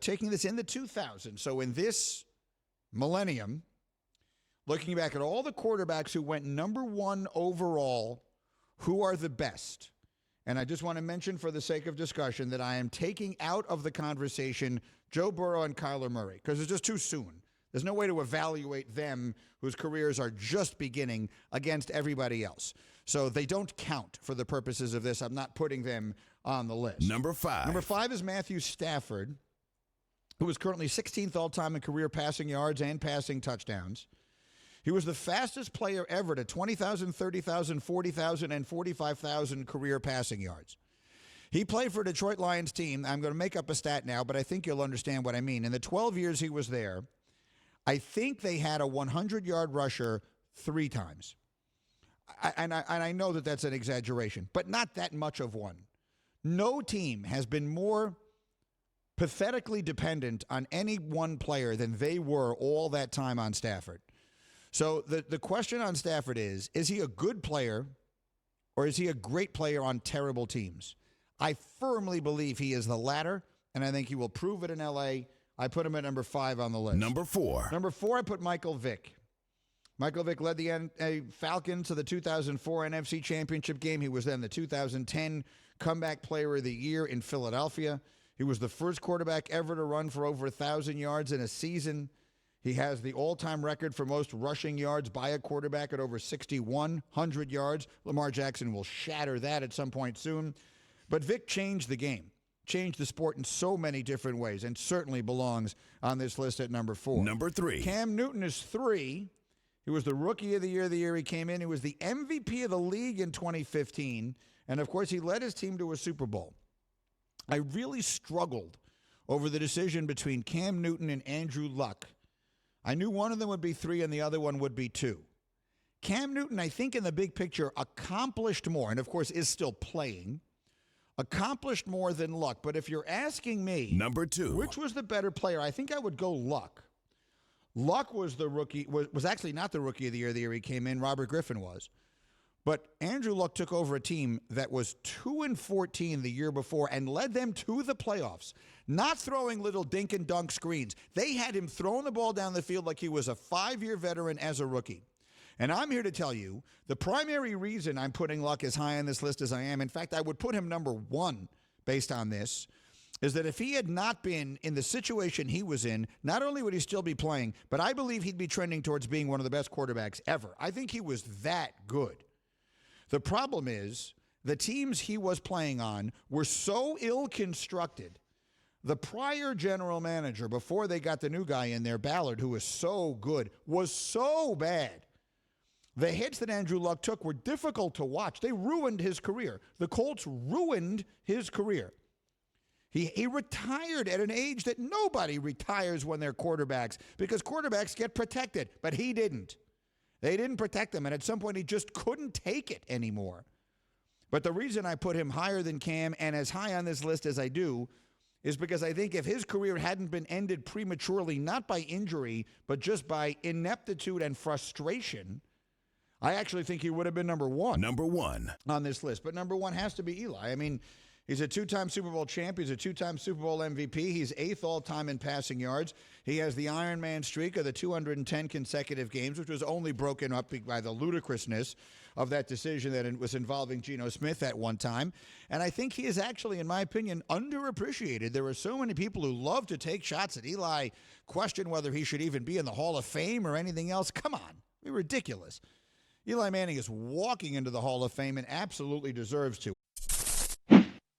taking this in the 2000s. So in this millennium, looking back at all the quarterbacks who went number one overall, who are the best? And I just want to mention for the sake of discussion that I am taking out of the conversation Joe Burrow and Kyler Murray because it's just too soon. There's no way to evaluate them whose careers are just beginning against everybody else. So they don't count for the purposes of this. I'm not putting them on the list. Number 5. Number 5 is Matthew Stafford, who is currently 16th all-time in career passing yards and passing touchdowns. He was the fastest player ever to 20,000, 30,000, 40,000, and 45,000 career passing yards. He played for a Detroit Lions team. I'm going to make up a stat now, but I think you'll understand what I mean. In the 12 years he was there, I think they had a 100-yard rusher 3 times. I know that that's an exaggeration, but not that much of one. No team has been more pathetically dependent on any one player than they were all that time on Stafford. So the question on Stafford is he a good player or is he a great player on terrible teams? I firmly believe he is the latter, and I think he will prove it in L.A. I put him at number 5 on the list. Number 4. Number 4, I put Michael Vick. Michael Vick led the Falcons to the 2004 NFC Championship game. He was then the 2010 Comeback Player of the Year in Philadelphia. He was the first quarterback ever to run for over 1,000 yards in a season. He has the all-time record for most rushing yards by a quarterback at over 6,100 yards. Lamar Jackson will shatter that at some point soon. But Vick changed the game, changed the sport in so many different ways, and certainly belongs on this list at number 4. Number 3. Cam Newton is 3. He was the Rookie of the Year he came in. He was the MVP of the league in 2015. And, of course, he led his team to a Super Bowl. I really struggled over the decision between Cam Newton and Andrew Luck. I knew one of them would be 3 and the other one would be 2. Cam Newton, I think in the big picture, accomplished more, and of course is still playing, accomplished more than Luck. But if you're asking me, number 2, which was the better player, I think I would go Luck. Luck was the rookie, was actually not the Rookie of the Year he came in. Robert Griffin was. But Andrew Luck took over a team that was 2-14 the year before and led them to the playoffs, not throwing little dink and dunk screens. They had him throwing the ball down the field like he was a 5-year veteran as a rookie. And I'm here to tell you the primary reason I'm putting Luck as high on this list as I am, in fact, I would put him number 1 based on this, is that if he had not been in the situation he was in, not only would he still be playing, but I believe he'd be trending towards being one of the best quarterbacks ever. I think he was that good. The problem is the teams he was playing on were so ill-constructed. The prior general manager, before they got the new guy in there, Ballard, who was so good, was so bad. The hits that Andrew Luck took were difficult to watch. They ruined his career. The Colts ruined his career. He retired at an age that nobody retires when they're quarterbacks because quarterbacks get protected, but he didn't. They didn't protect him, and at some point he just couldn't take it anymore. But the reason I put him higher than Cam and as high on this list as I do is because I think if his career hadn't been ended prematurely, not by injury, but just by ineptitude and frustration, I actually think he would have been number 1. Number 1 on this list. But number 1 has to be Eli. I mean, he's a 2-time Super Bowl champ. He's a 2-time Super Bowl MVP. He's 8th all-time in passing yards. He has the Iron Man streak of the 210 consecutive games, which was only broken up by the ludicrousness of that decision that it was involving Geno Smith at one time. And I think he is actually, in my opinion, underappreciated. There are so many people who love to take shots at Eli, question whether he should even be in the Hall of Fame or anything else. Come on. It's ridiculous. Eli Manning is walking into the Hall of Fame and absolutely deserves to.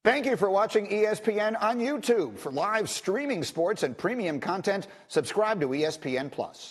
Thank you for watching ESPN on YouTube. For live streaming sports and premium content, subscribe to ESPN+.